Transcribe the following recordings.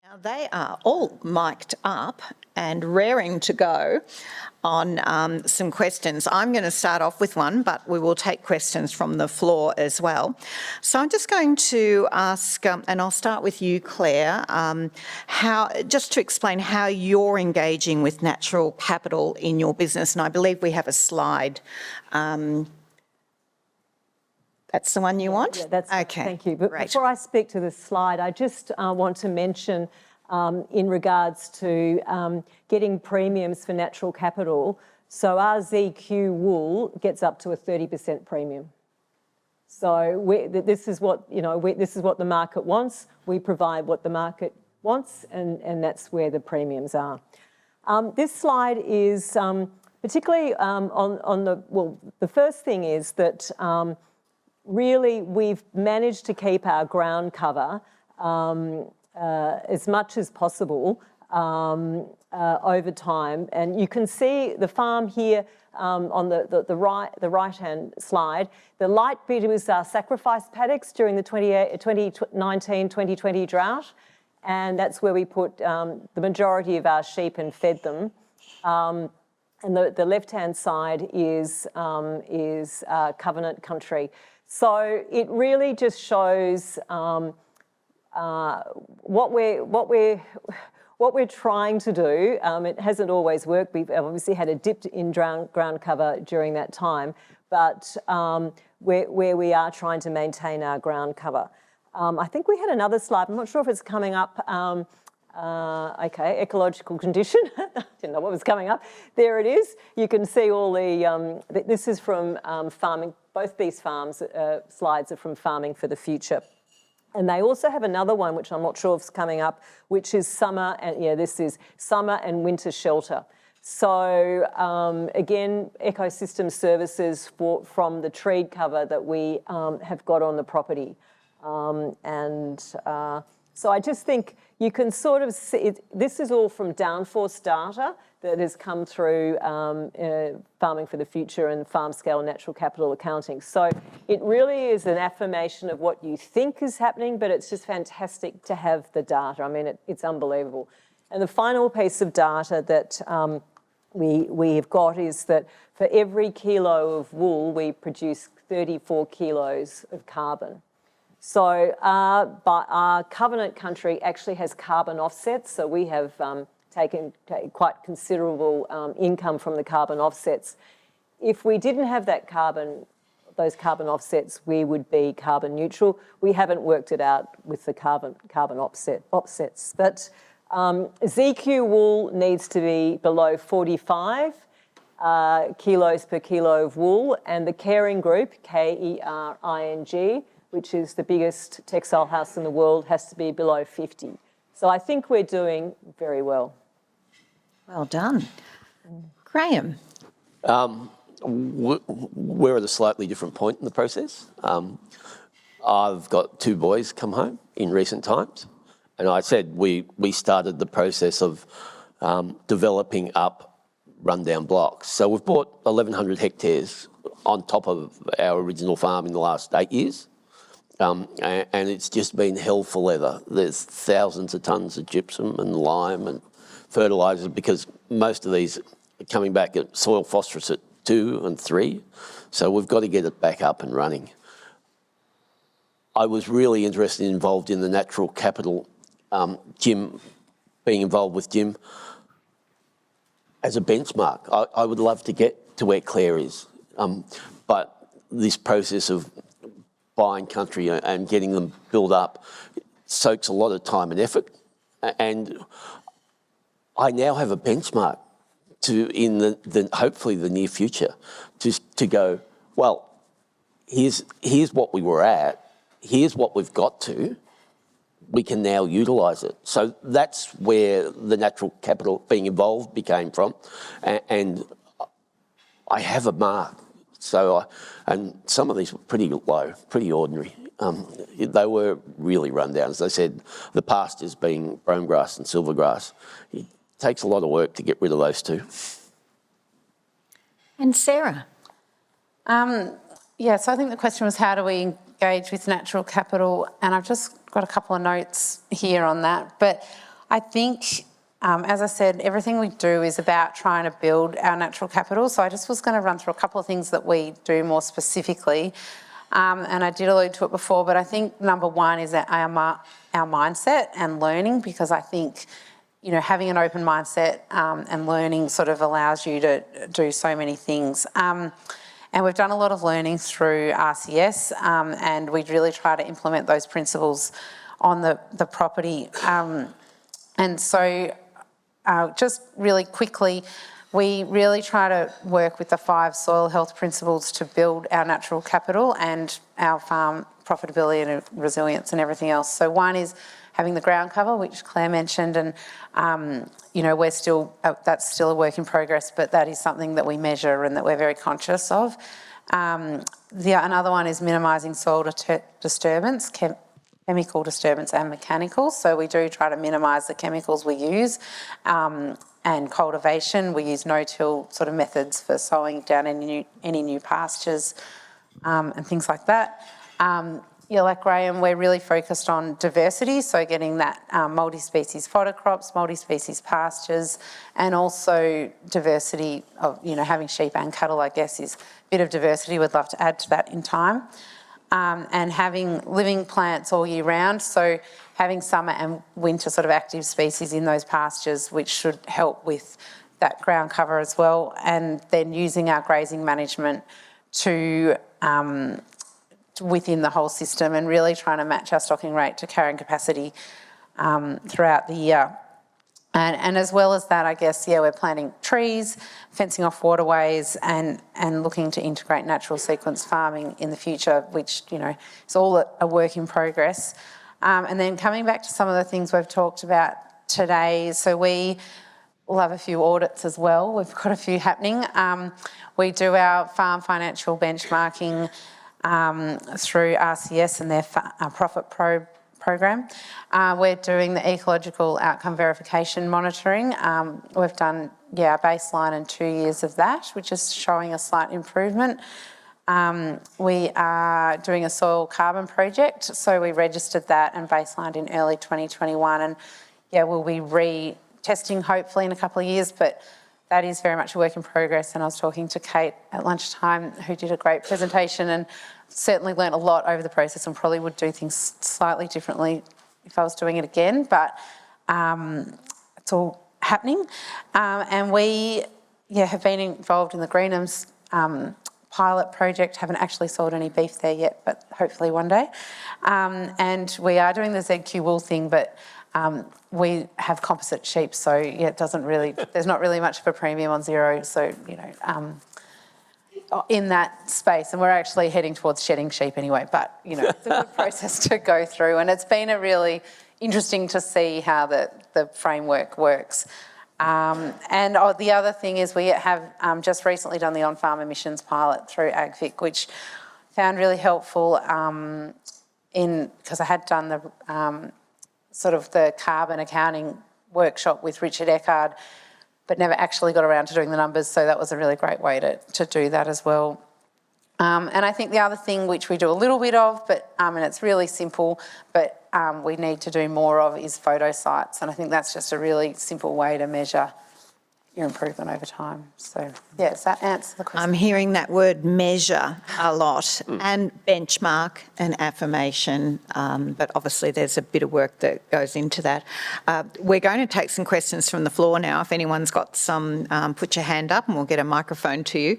Now they are all mic'd up and raring to go on some questions. I'm going to start off with one, but we will take questions from the floor as well. So I'm just going to ask, and I'll start with you, Clare, just to explain how you're engaging with natural capital in your business. And I believe we have a slide. That's the one you want? Yeah, that's okay. Thank you. But Great. before I speak to the slide, I just want to mention in regards to getting premiums for natural capital. So our ZQ wool gets up to a 30% premium. So this is what this is what the market wants. We provide what the market wants, and that's where the premiums are. This slide is particularly on the first thing is that. Really, we've managed to keep our ground cover as much as possible over time. And you can see the farm here on the right-hand slide. The light bit was our sacrifice paddocks during the 2019-2020 drought. And that's where we put the majority of our sheep and fed them. And the left-hand side is covenant country. So it really just shows what we're trying to do. It hasn't always worked. We've obviously had a dip in ground cover during that time, but where we are trying to maintain our ground cover. I think we had another slide. I'm not sure if it's coming up. Okay, ecological condition. Didn't know what was coming up. There it is. You can see all the. This is from farming. Both these farms slides are from Farming for the Future. And they also have another one, which I'm not sure if it's coming up, which is summer, and this is summer and winter shelter. So again, ecosystem services from the tree cover that we have got on the property. So I just think you can sort of see, this is all from downforce data that has come through Farming for the Future and farm scale natural capital accounting. So it really is an affirmation of what you think is happening, but it's just fantastic to have the data. I mean, it's unbelievable. And the final piece of data that we have got is that for every kilo of wool, we produce 34 kilos of carbon. So our covenant country actually has carbon offsets. So we have taken quite considerable income from the carbon offsets. If we didn't have those carbon offsets, we would be carbon neutral. We haven't worked it out with the carbon offsets. But ZQ wool needs to be below 45 kilos per kilo of wool, and the Caring Group, KERING, which is the biggest textile house in the world, has to be below 50. So I think we're doing very well. Well done. Graeme? We're at a slightly different point in the process. I've got 2 boys come home in recent times, and I said we started the process of developing up rundown blocks. So we've bought 1,100 hectares on top of our original farm in the last 8 years. And it's just been hell for leather. There's thousands of tonnes of gypsum and lime and fertilisers because most of these are coming back at soil phosphorus at 2 and 3. So we've got to get it back up and running. I was really interested and involved in the natural capital, Jim, being involved with Jim as a benchmark. I would love to get to where Clare is. But this process of buying country and getting them built up soaks a lot of time and effort. And I now have a benchmark in the hopefully the near future to go, well, here's what we were at, here's what we've got to, we can now utilise it. So that's where the natural capital being involved became from. And I have a mark. So, and some of these were pretty low, pretty ordinary. They were really run down. As I said, the pastures being brome grass and silvergrass. It takes a lot of work to get rid of those 2. And Sarah? Yeah, so I think the question was how do we engage with natural capital, and I've just got a couple of notes here on that. But I think, as I said, everything we do is about trying to build our natural capital. So I just was going to run through a couple of things that we do more specifically. And I did allude to it before, but I think number one is our mindset and learning, because I think, you know, having an open mindset and learning sort of allows you to do so many things. And we've done a lot of learning through RCS, and we really try to implement those principles on the property. And so just really quickly, we really try to work with the 5 soil health principles to build our natural capital and our farm profitability and resilience and everything else. So one is having the ground cover, which Clare mentioned, and you know, we're still that's still a work in progress, but that is something that we measure and that we're very conscious of. Another one is minimising soil disturbance, chemical disturbance and mechanical. So we do try to minimise the chemicals we use, and cultivation. We use no-till sort of methods for sowing down any new pastures and things like that. Yeah, like Graeme, we're really focused on diversity, so getting that multi-species fodder crops, multi-species pastures, and also diversity of, you know, having sheep and cattle, I guess, is a bit of diversity. We'd love to add to that in time. And having living plants all year round, so having summer and winter sort of active species in those pastures, which should help with that ground cover as well. And then using our grazing management to within the whole system and really trying to match our stocking rate to carrying capacity throughout the year. And as well as that, I guess, yeah, we're planting trees, fencing off waterways, and looking to integrate natural sequence farming in the future, which, you know, is all a work in progress. And then coming back to some of the things we've talked about today, so we will have a few audits as well. We've got a few happening. We do our farm financial benchmarking through RCS and their Profit program. We're doing the ecological outcome verification monitoring. We've done, a baseline and 2 years of that, which is showing a slight improvement. We are doing a soil carbon project, so we registered that and baselined in early 2021, and we'll be retesting hopefully in a couple of years, but that is very much a work in progress. And I was talking to Kate at lunchtime, who did a great presentation, and certainly learnt a lot over the process, and probably would do things slightly differently if I was doing it again, but it's all happening. And we have been involved in the Greenham's pilot project, haven't actually sold any beef there yet, but hopefully one day. And we are doing the ZQ wool thing, but we have composite sheep, so it doesn't really, there's not really much of a premium on zero, so, in that space, and we're actually heading towards shedding sheep anyway, but, it's a good process to go through, and it's been a really interesting to see how the framework works. And the other thing is we have just recently done the on-farm emissions pilot through AgFic, which found really helpful because I had done the sort of the carbon accounting workshop with Richard Eckard, but never actually got around to doing the numbers, so that was a really great way to do that as well. And I think the other thing which we do a little bit of, but and it's really simple, but we need to do more of, is photo sites, and I think that's just a really simple way to measure your improvement over time. So, does that answer the question? I'm hearing that word measure a lot, and benchmark and affirmation, but obviously there's a bit of work that goes into that. We're going to take some questions from the floor now. If anyone's got some, put your hand up and we'll get a microphone to you.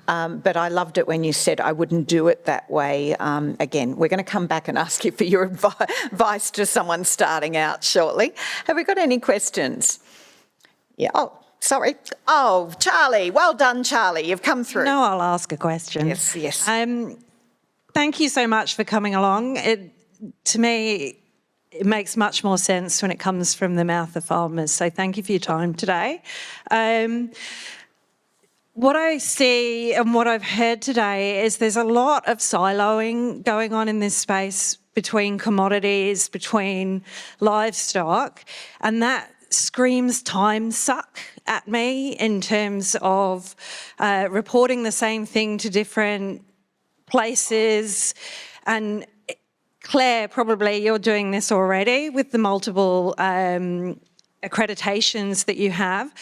But I loved it when you said I wouldn't do it that way again. We're going to come back and ask you for your advice to someone starting out shortly. Have we got any questions? Yeah. Oh. Sorry. Oh, Charlie. Well done, Charlie. You've come through. No, I'll ask a question. Yes. Thank you so much for coming along. To me, it makes much more sense when it comes from the mouth of farmers. So thank you for your time today. What I see and what I've heard today is there's a lot of siloing going on in this space between commodities, between livestock, and that screams time suck at me in terms of reporting the same thing to different places. And Clare, probably you're doing this already with the multiple accreditations that you have.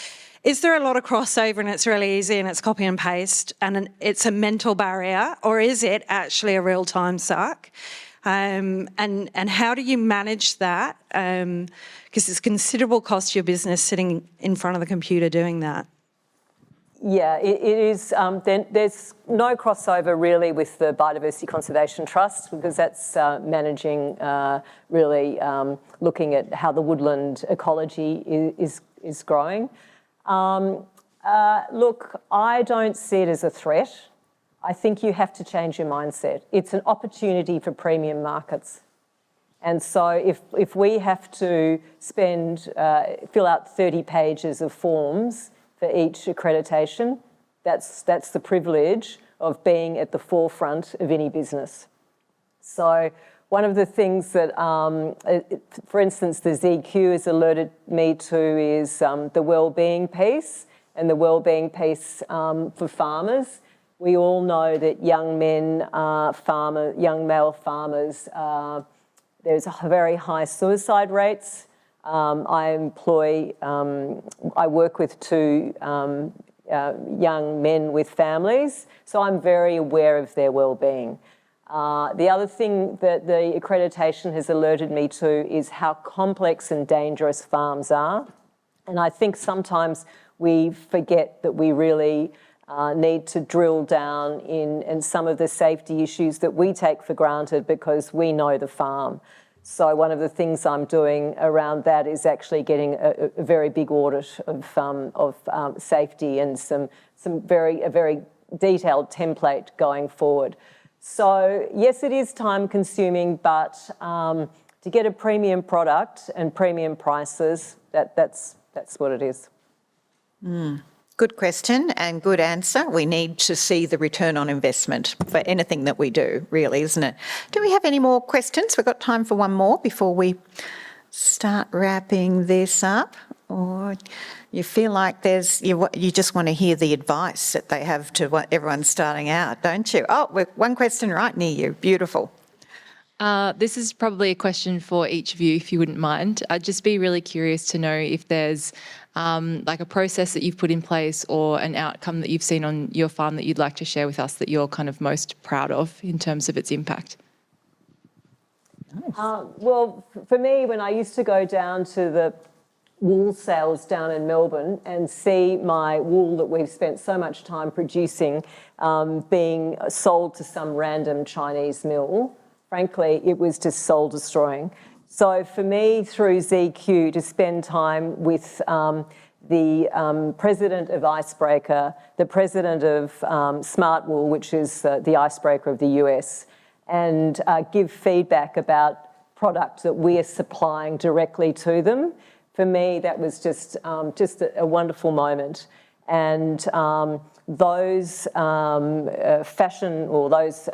Is there a lot of crossover and it's really easy and it's copy and paste and it's a mental barrier, or is it actually a real time suck? And how do you manage that? Because it's considerable cost to your business sitting in front of the computer doing that. Yeah, it is. There's no crossover really with the Biodiversity Conservation Trust, because that's managing, really looking at how the woodland ecology is growing. Look, I don't see it as a threat. I think you have to change your mindset. It's an opportunity for premium markets. And so if we have to fill out 30 pages of forms for each accreditation, that's the privilege of being at the forefront of any business. So one of the things that, for instance, the ZQ has alerted me to is the wellbeing piece, and the wellbeing piece for farmers. We all know that young male farmers, there's very high suicide rates. I work with two young men with families, so I'm very aware of their well-being. The other thing that the accreditation has alerted me to is how complex and dangerous farms are. And I think sometimes we forget that we really need to drill down in some of the safety issues that we take for granted because we know the farm. So one of the things I'm doing around that is actually getting a very big audit of safety and a very detailed template going forward. So yes, it is time consuming, but to get a premium product and premium prices, that's what it is. Good question and good answer. We need to see the return on investment for anything that we do, really, isn't it? Do we have any more questions? We've got time for one more before we start wrapping this up. Or you feel like you just want to hear the advice that they have to everyone starting out, don't you? Oh, one question right near you. Beautiful. This is probably a question for each of you, if you wouldn't mind. I'd just be really curious to know if there's like a process that you've put in place or an outcome that you've seen on your farm that you'd like to share with us that you're kind of most proud of in terms of its impact. Nice. Well, for me, when I used to go down to the wool sales down in Melbourne and see my wool that we've spent so much time producing being sold to some random Chinese mill, frankly, it was just soul-destroying. So for me, through ZQ, to spend time with the president of Icebreaker, the president of Smart Wool, which is the Icebreaker of the US, and give feedback about product that we are supplying directly to them, for me, that was just a wonderful moment. And those fashion or those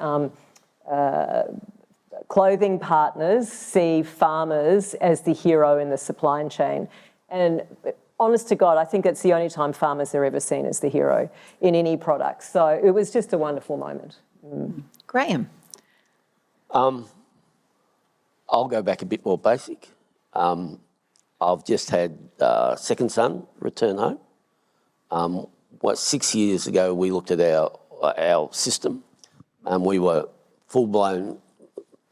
clothing partners see farmers as the hero in the supply chain. And honest to God, I think it's the only time farmers are ever seen as the hero in any product. So it was just a wonderful moment. Graeme. I'll go back a bit more basic. I've just had second son return home. 6 years ago, we looked at our system and we were full-blown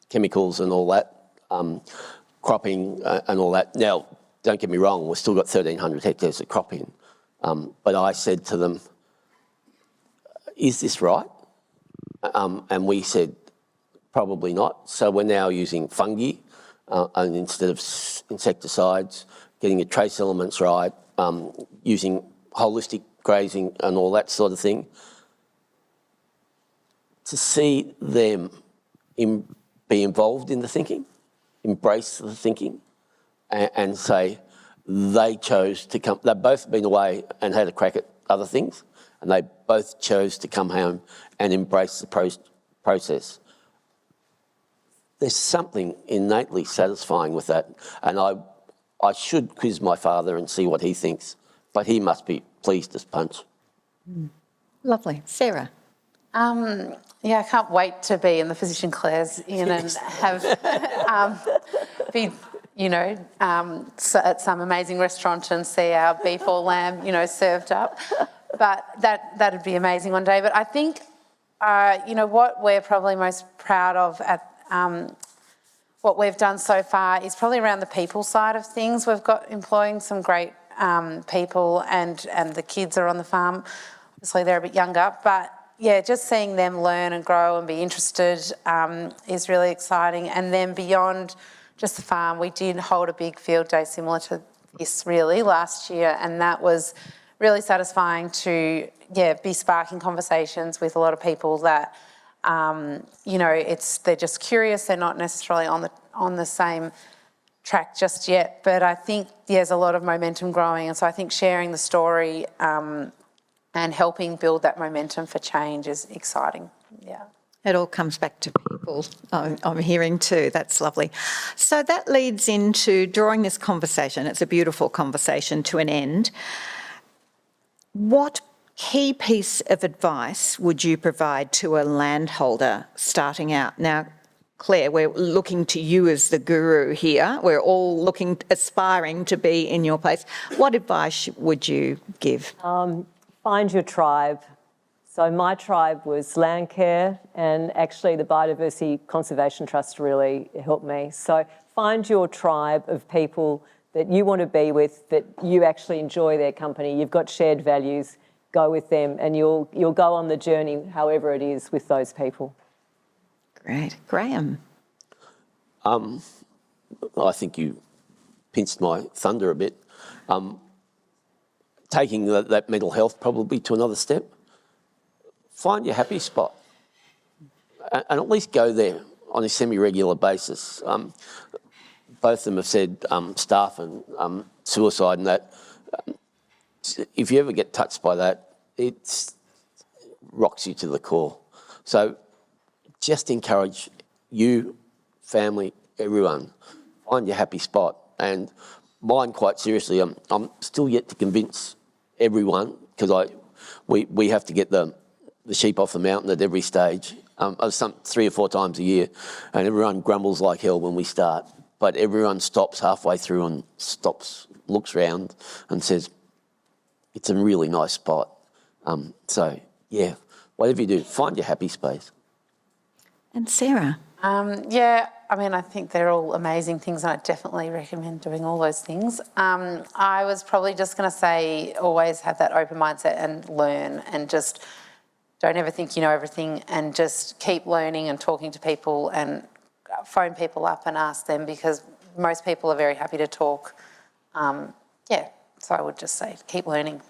chemicals and all that, cropping and all that. Now, don't get me wrong, we've still got 1,300 hectares of cropping. But I said to them, is this right? And we said, probably not. So we're now using fungi and instead of insecticides, getting the trace elements right, using holistic grazing and all that sort of thing. To see them be involved in the thinking, embrace the thinking, and say they chose to come. They've both been away and had a crack at other things, and they both chose to come home and embrace the process. There's something innately satisfying with that, and I should quiz my father and see what he thinks, but he must be pleased as punch. Lovely. Sarah. Yeah, I can't wait to be in the position Claire's in and have be you know, at some amazing restaurant and see our beef or lamb, you know, served up. But that'd be amazing one day. But I think, you know, what we're probably most proud of at what we've done so far is probably around the people side of things. We've got employing some great people, and the kids are on the farm. Obviously, they're a bit younger, but yeah, just seeing them learn and grow and be interested is really exciting. And then beyond just the farm, we did hold a big field day similar to this really last year, and that was really satisfying to be sparking conversations with a lot of people that you know, they're just curious. They're not necessarily on the same track just yet, but I think there's a lot of momentum growing, and so I think sharing the story and helping build that momentum for change is exciting. Yeah. It all comes back to people, I'm hearing too. That's lovely. So that leads into drawing this conversation. It's a beautiful conversation to an end. What key piece of advice would you provide to a landholder starting out? Now, Clare, we're looking to you as the guru here. We're all aspiring to be in your place. What advice would you give? Find your tribe. So my tribe was Landcare, and actually the Biodiversity Conservation Trust really helped me. So find your tribe of people that you want to be with, that you actually enjoy their company. You've got shared values. Go with them, and you'll go on the journey, however it is, with those people. Great. Graeme? I think you pinched my thunder a bit. Taking that mental health probably to another step. Find your happy spot and at least go there on a semi-regular basis. Both of them have said staff and suicide and that. If you ever get touched by that, it rocks you to the core. So just encourage you, family, everyone, find your happy spot. And mine, quite seriously, I'm still yet to convince everyone, because we have to get the sheep off the mountain at every stage, 3 or 4 times a year, and everyone grumbles like hell when we start. But everyone stops halfway through and looks round and says, it's a really nice spot. So, yeah, whatever you do, find your happy space. And Sarah? Yeah, I mean, I think they're all amazing things, and I definitely recommend doing all those things. I was probably just going to say always have that open mindset and learn, and just don't ever think you know everything, and just keep learning and talking to people and phone people up and ask them, because most people are very happy to talk. So I would just say keep learning.